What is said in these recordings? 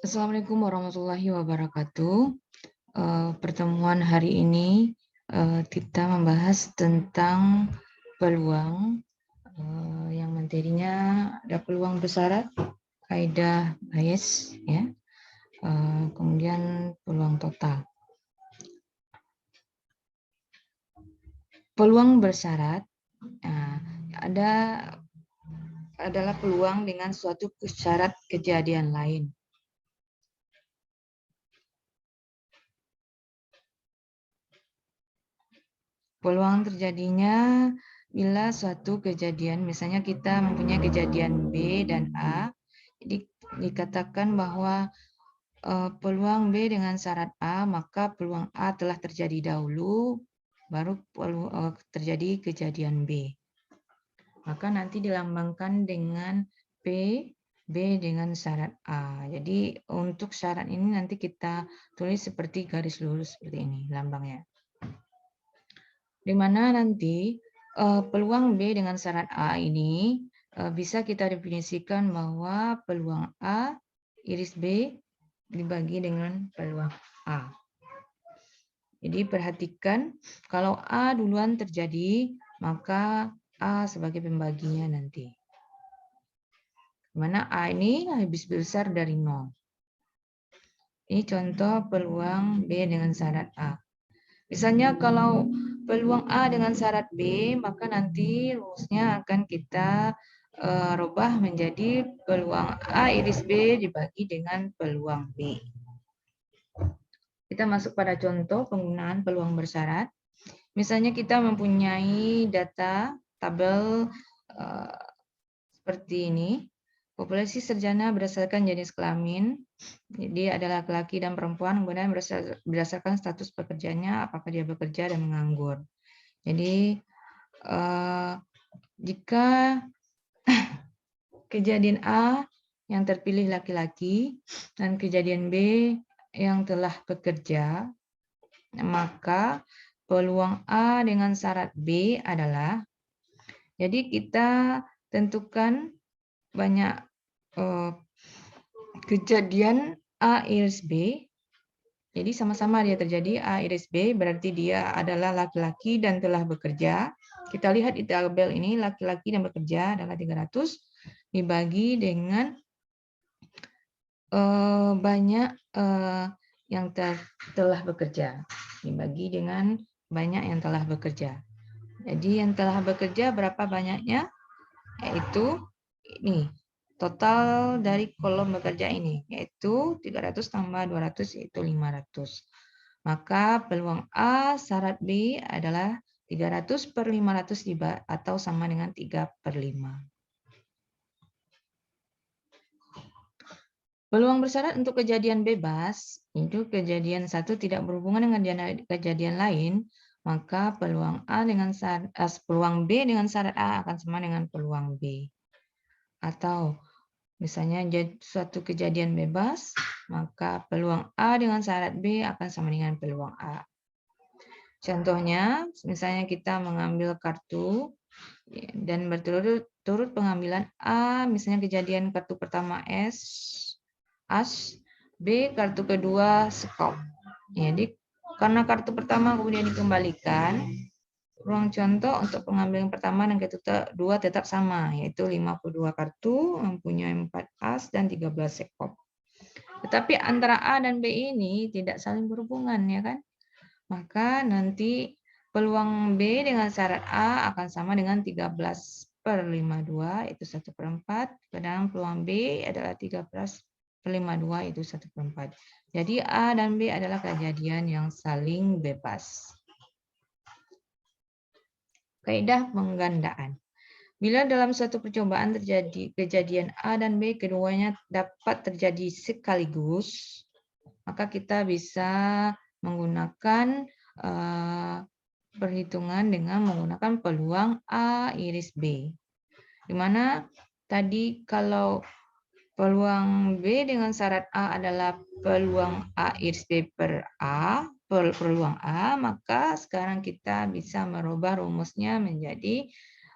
Assalamualaikum warahmatullahi wabarakatuh. Pertemuan hari ini kita membahas tentang peluang, yang materinya ada peluang bersyarat, kaidah Bayes, ya. Kemudian peluang total. Peluang bersyarat adalah peluang dengan suatu syarat kejadian lain. Peluang terjadinya bila suatu kejadian, misalnya kita mempunyai kejadian B dan A, jadi dikatakan bahwa peluang B dengan syarat A, maka peluang A telah terjadi dahulu, baru terjadi kejadian B. Maka nanti dilambangkan dengan P, B dengan syarat A. Jadi untuk syarat ini nanti kita tulis seperti garis lurus seperti ini lambangnya. Di mana nanti peluang B dengan syarat A ini bisa kita definisikan bahwa peluang A iris B dibagi dengan peluang A. Jadi perhatikan, kalau A duluan terjadi, maka A sebagai pembaginya nanti. Di mana A ini lebih besar dari 0. Ini contoh peluang B dengan syarat A. Misalnya kalau peluang A dengan syarat B, maka nanti rumusnya akan kita rubah menjadi peluang A iris B dibagi dengan peluang B. Kita masuk pada contoh penggunaan peluang bersyarat. Misalnya kita mempunyai data tabel seperti ini. Populasi sarjana berdasarkan jenis kelamin, jadi ada laki-laki dan perempuan, kemudian berdasarkan status pekerjaannya, apakah dia bekerja dan menganggur. Jadi jika kejadian A yang terpilih laki-laki dan kejadian B yang telah bekerja, maka peluang A dengan syarat B adalah, jadi kita tentukan banyak kejadian A iris B. Jadi sama-sama dia terjadi A iris B, berarti dia adalah laki-laki dan telah bekerja. Kita lihat di tabel ini, laki-laki dan bekerja adalah 300 dibagi dengan banyak yang telah bekerja. Dibagi dengan banyak yang telah bekerja. Jadi yang telah bekerja berapa banyaknya? Yaitu ini. Total dari kolom bekerja ini, yaitu 300 tambah 200, yaitu 500. Maka peluang A syarat B adalah 300 per 500 atau sama dengan 3/5. Peluang bersyarat untuk kejadian bebas, itu kejadian satu tidak berhubungan dengan kejadian lain, maka peluang peluang B dengan syarat A akan sama dengan peluang B. Atau misalnya suatu kejadian bebas, maka peluang A dengan syarat B akan sama dengan peluang A. Contohnya, misalnya kita mengambil kartu dan berturut-turut pengambilan A, misalnya kejadian kartu pertama As, B kartu kedua skop. Jadi karena kartu pertama kemudian dikembalikan, ruang contoh untuk pengambilan pertama dan kedua tetap sama, yaitu 52 kartu, mempunyai 4 as dan 13 sekop. Tetapi antara A dan B ini tidak saling berhubungan, ya kan? Maka nanti peluang B dengan syarat A akan sama dengan 13/52, itu 1/4. Sedangkan peluang B adalah 13/52, itu 1/4. Jadi A dan B adalah kejadian yang saling bebas. Kaidah penggandaan. Bila dalam suatu percobaan terjadi kejadian A dan B, keduanya dapat terjadi sekaligus, maka kita bisa menggunakan perhitungan dengan menggunakan peluang A iris B. Di mana tadi kalau peluang B dengan syarat A adalah peluang A iris B per A, peluang A, maka sekarang kita bisa merubah rumusnya menjadi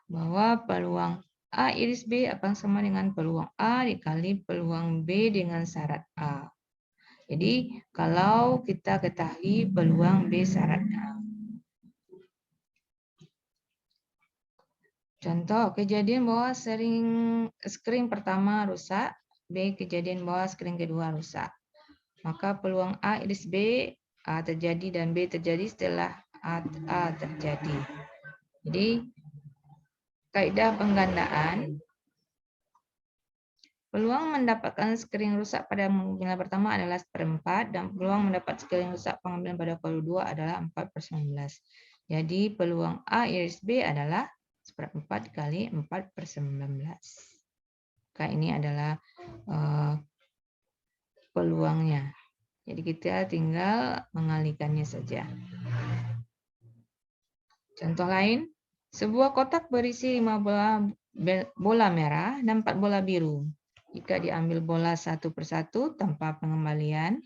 bahwa peluang A iris B akan sama dengan peluang A dikali peluang B dengan syarat A. Jadi, kalau kita ketahui peluang B syarat A. Contoh, kejadian bahwa screen pertama rusak, B kejadian bahwa screen kedua rusak. Maka peluang A iris B A terjadi dan B terjadi setelah A terjadi. Jadi, kaidah penggandaan, peluang mendapatkan screen rusak pada pengambilan pertama adalah 1/4 dan peluang mendapat screen rusak pengambilan pada kedua adalah 4/19. Jadi peluang A iris B adalah 1/4 kali 4/19. Maka ini adalah peluangnya. Jadi kita tinggal mengalikannya saja. Contoh lain, sebuah kotak berisi 5 bola merah dan 4 bola biru. Jika diambil bola satu persatu tanpa pengembalian,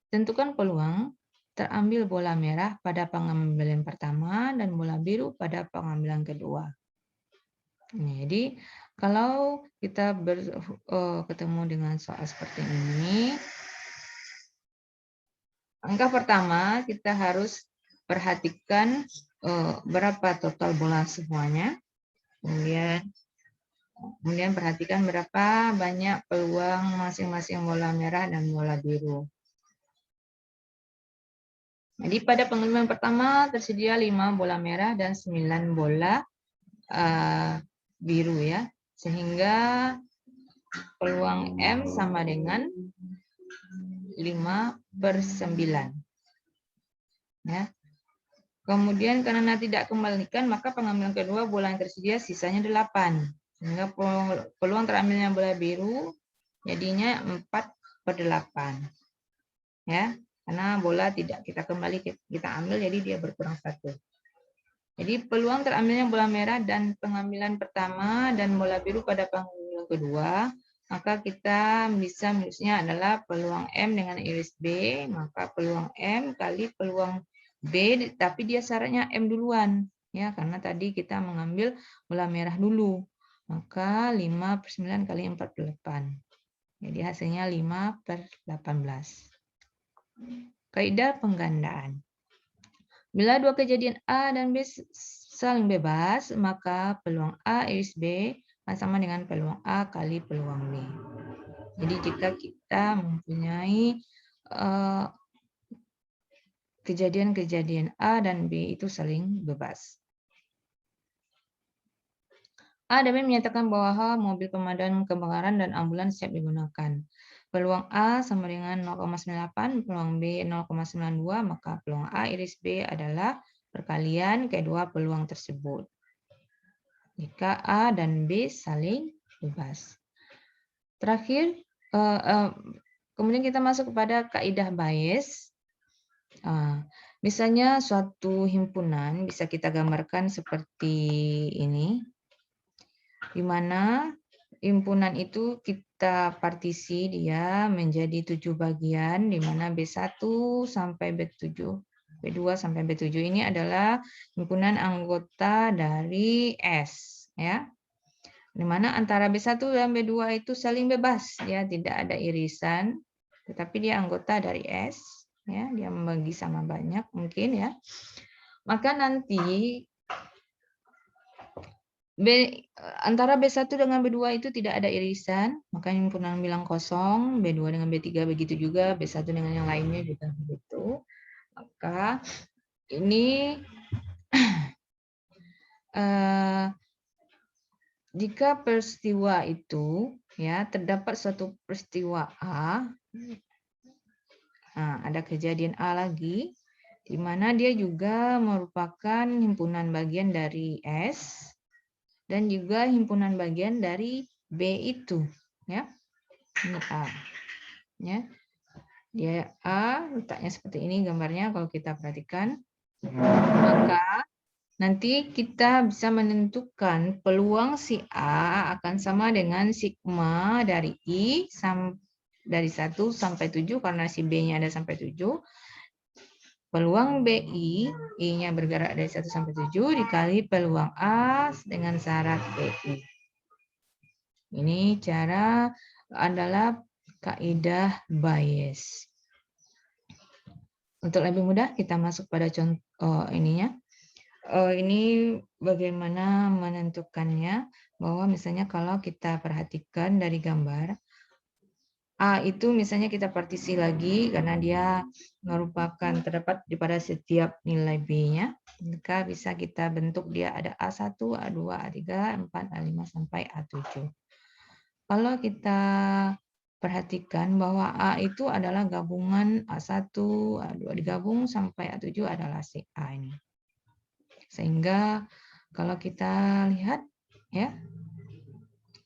tentukan peluang terambil bola merah pada pengambilan pertama dan bola biru pada pengambilan kedua. Jadi, kalau kita ketemu dengan soal seperti ini, langkah pertama kita harus perhatikan berapa total bola semuanya. Kemudian perhatikan berapa banyak peluang masing-masing bola merah dan bola biru. Jadi pada pengumuman pertama tersedia 5 bola merah dan 9 bola biru ya. Sehingga peluang M sama dengan 5/9. Ya. Kemudian karena tidak kembalikan, maka pengambilan kedua bola yang tersedia sisanya 8. Sehingga peluang terambilnya bola biru jadinya 4/8. Ya, karena bola tidak kita kembali, kita ambil, jadi dia berkurang 1. Jadi peluang terambilnya bola merah dan pengambilan pertama dan bola biru pada pengambilan kedua, maka kita bisa menulisnya adalah peluang M dengan iris B, maka peluang M kali peluang B, tapi dia syaratnya M duluan, ya, karena tadi kita mengambil bola merah dulu. Maka 5/9 kali 4/8. Jadi hasilnya 5/18. Kaidah penggandaan. Bila dua kejadian A dan B saling bebas, maka peluang A iris B akan sama dengan peluang A kali peluang B. Jadi jika kita mempunyai kejadian-kejadian A dan B itu saling bebas. A dan B menyatakan bahwa mobil pemadam kebakaran dan ambulans siap digunakan. Peluang A sama dengan 0,98, peluang B 0,92, maka peluang A iris B adalah perkalian kedua peluang tersebut. Jika A dan B saling bebas. Terakhir, kemudian kita masuk kepada kaidah Bayes. Misalnya suatu himpunan bisa kita gambarkan seperti ini, di mana himpunan itu kita partisi dia menjadi 7 bagian, di mana B1 sampai B7, B2 sampai B7 ini adalah himpunan anggota dari S, ya. Di mana antara B1 dan B2 itu saling bebas, ya, tidak ada irisan, tetapi dia anggota dari S. Ya, dia membagi sama banyak mungkin ya. Maka nanti antara B1 dengan B2 itu tidak ada irisan, maka himpunan bilang kosong, B2 dengan B3 begitu juga, B1 dengan yang lainnya juga begitu. Maka ini jika peristiwa itu ya terdapat suatu peristiwa A, nah, ada kejadian A lagi, di mana dia juga merupakan himpunan bagian dari S dan juga himpunan bagian dari B itu, ya. Ini A, ya. Dia A, letaknya seperti ini gambarnya kalau kita perhatikan. Maka nanti kita bisa menentukan peluang si A akan sama dengan sigma dari I dari 1 sampai 7 karena si B-nya ada sampai 7. peluang BI, I-nya bergerak dari 1 sampai 7 dikali peluang A dengan syarat BI. Ini cara adalah kaidah Bayes. Untuk lebih mudah kita masuk pada contoh ininya. Ini bagaimana menentukannya, bahwa misalnya kalau kita perhatikan dari gambar, A itu misalnya kita partisi lagi karena dia merupakan terdapat pada setiap nilai B-nya, maka bisa kita bentuk dia ada A1, A2, A3, A4, A5 sampai A7. Kalau kita perhatikan bahwa A itu adalah gabungan A1, A2 digabung sampai A7 adalah si A ini. Sehingga kalau kita lihat ya,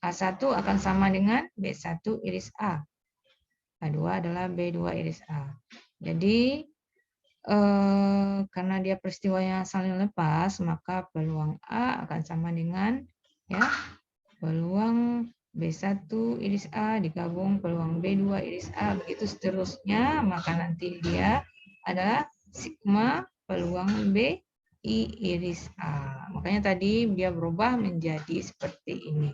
A1 akan sama dengan B1 iris A. A2 adalah B2 iris A. Jadi karena dia peristiwanya saling lepas, maka peluang A akan sama dengan ya peluang B1 iris A digabung peluang B2 iris A, begitu seterusnya, maka nanti dia adalah sigma peluang B I iris A. Makanya tadi dia berubah menjadi seperti ini.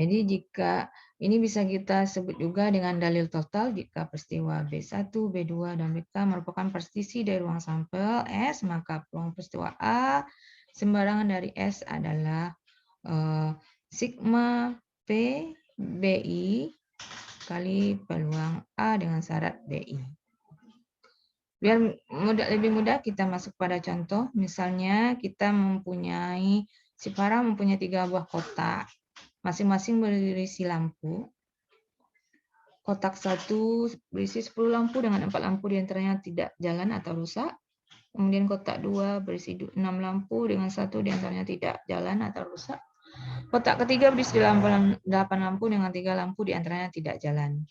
Jadi jika ini bisa kita sebut juga dengan dalil total jika peristiwa B1, B2, dan BK merupakan partisi dari ruang sampel S, maka peluang peristiwa A sembarangan dari S adalah sigma P BI kali peluang A dengan syarat BI. Biar lebih mudah kita masuk pada contoh, misalnya kita mempunyai, si Farah mempunyai 3 buah kotak. Masing-masing berisi lampu. Kotak 1 berisi 10 lampu dengan 4 lampu diantaranya tidak jalan atau rusak. Kemudian kotak 2 berisi 6 lampu dengan 1 diantaranya tidak jalan atau rusak. Kotak ketiga berisi 8 lampu dengan 3 lampu diantaranya tidak jalan.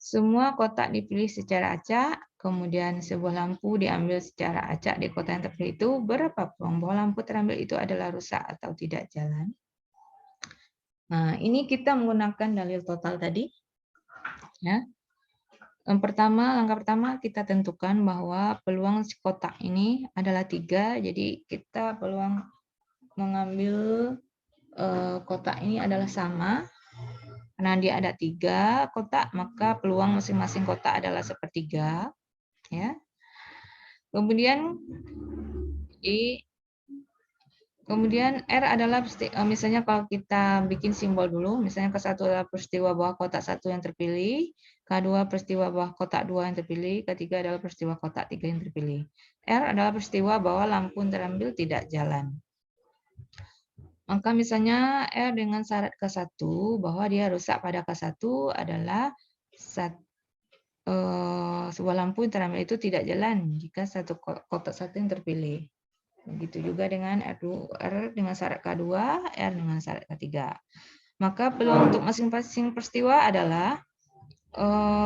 Semua kotak dipilih secara acak, kemudian sebuah lampu diambil secara acak di kotak yang terpilih itu. Berapa peluang bahwa lampu terambil itu adalah rusak atau tidak jalan? Nah, ini kita menggunakan dalil total tadi. Ya. Langkah pertama kita tentukan bahwa peluang kotak ini adalah 3. Jadi kita peluang mengambil kotak ini adalah sama. Karena dia ada 3 kotak, maka peluang masing-masing kotak adalah sepertiga. Ya. Kemudian R adalah misalnya kalau kita bikin simbol dulu, misalnya ke-1 adalah peristiwa bawah kotak 1 yang terpilih, K2 peristiwa bawah kotak 2 yang terpilih, K3 adalah peristiwa kotak 3 yang terpilih. R adalah peristiwa bahwa lampu terambil tidak jalan. Maka misalnya R dengan syarat K1 bahwa dia rusak pada K1 adalah sebuah lampu yang terambil itu tidak jalan jika kotak 1 yang terpilih. Begitu juga dengan R dengan syarat K2, R dengan syarat K3. Maka peluang untuk masing-masing peristiwa adalah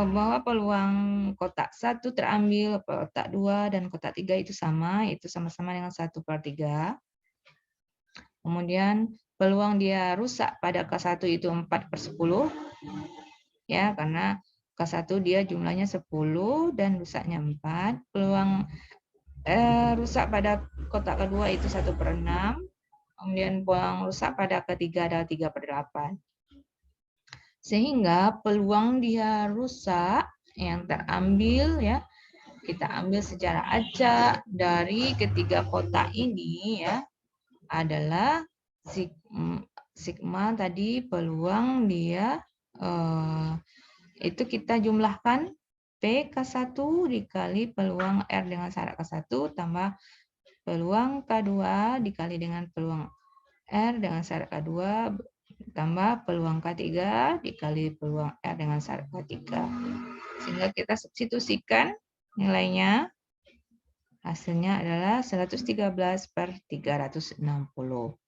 bahwa peluang kotak 1 terambil, kotak 2, dan kotak 3 itu sama, itu sama-sama dengan 1/3. Kemudian peluang dia rusak pada K1 itu 4/10, ya, karena K1 dia jumlahnya 10 dan rusaknya 4. Peluang rusak pada kotak kedua itu 1/6. Kemudian peluang rusak pada ketiga adalah 3/8. Sehingga peluang dia rusak yang terambil ya, kita ambil secara acak dari ketiga kotak ini ya, adalah sigma tadi peluang dia itu kita jumlahkan PK1 dikali peluang R dengan syarat K1 tambah peluang K2 dikali dengan peluang R dengan syarat K2 tambah peluang K3 dikali peluang R dengan syarat K3. Sehingga kita substitusikan nilainya. Hasilnya adalah 113/360.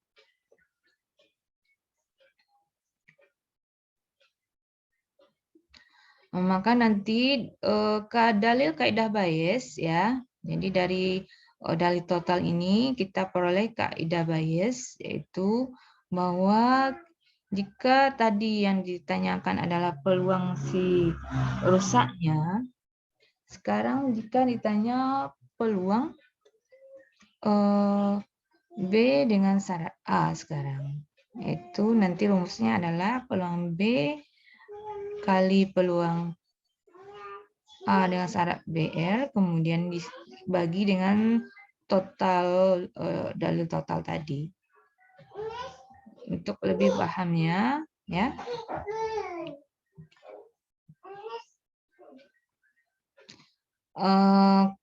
Maka nanti dalil kaidah Bayes ya, Jadi dari total ini kita peroleh kaidah Bayes, yaitu bahwa jika tadi yang ditanyakan adalah peluang si rusaknya, sekarang jika ditanya peluang B dengan syarat A sekarang, itu nanti rumusnya adalah peluang B kali peluang A dengan syarat BR, kemudian dibagi dengan total dalil total tadi. Untuk lebih pahamnya, ya.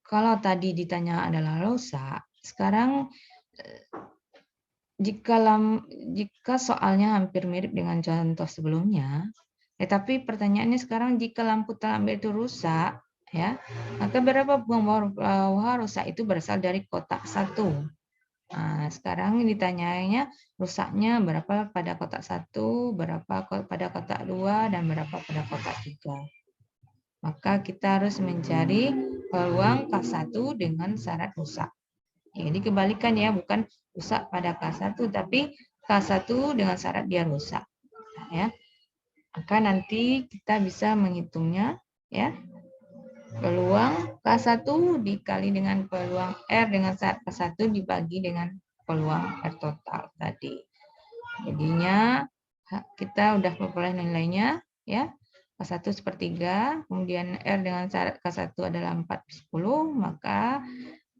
Kalau tadi ditanya adalah rusak, sekarang jika soalnya hampir mirip dengan contoh sebelumnya, tetapi pertanyaannya sekarang jika lampu talambe itu rusak, ya, maka berapa buang bawah rusak itu berasal dari kotak 1. Nah, sekarang ditanyanya rusaknya berapa pada kotak 1, berapa pada kotak 2, dan berapa pada kotak 3. Maka kita harus mencari peluang K1 dengan syarat rusak. Jadi kebalikan ya, bukan rusak pada K1, tapi K1 dengan syarat dia rusak. Nah, ya. Maka nanti kita bisa menghitungnya, ya. Peluang K1 dikali dengan peluang R dengan syarat K1 dibagi dengan peluang R total tadi. Jadinya kita udah memperoleh nilainya, ya. K1 sepertiga, kemudian R dengan syarat K1 adalah 4/10, maka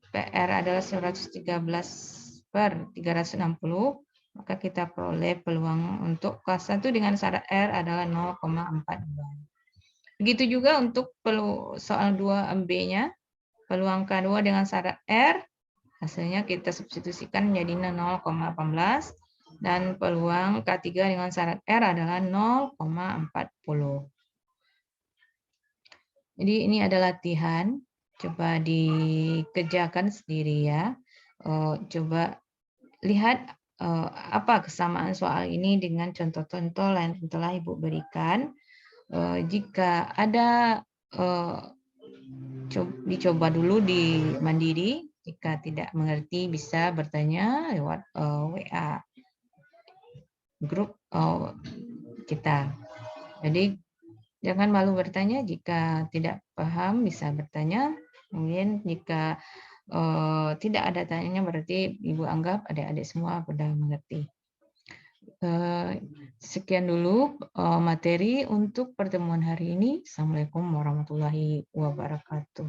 PR adalah 113/360, maka kita peroleh peluang untuk K1 dengan syarat R adalah 0,42. Begitu juga untuk soal 2B-nya, peluang K2 dengan syarat R, hasilnya kita substitusikan menjadi 0,18, dan peluang K3 dengan syarat R adalah 0,40. Jadi ini adalah latihan, coba dikerjakan sendiri ya. Coba lihat apa kesamaan soal ini dengan contoh-contoh lain yang telah Ibu berikan. Jika ada dicoba dulu di mandiri, jika tidak mengerti bisa bertanya lewat WA grup kita. Jadi jangan malu bertanya, jika tidak paham bisa bertanya. Kemudian jika tidak ada tanyanya berarti Ibu anggap adik-adik semua sudah mengerti. Sekian dulu materi untuk pertemuan hari ini. Assalamualaikum warahmatullahi wabarakatuh.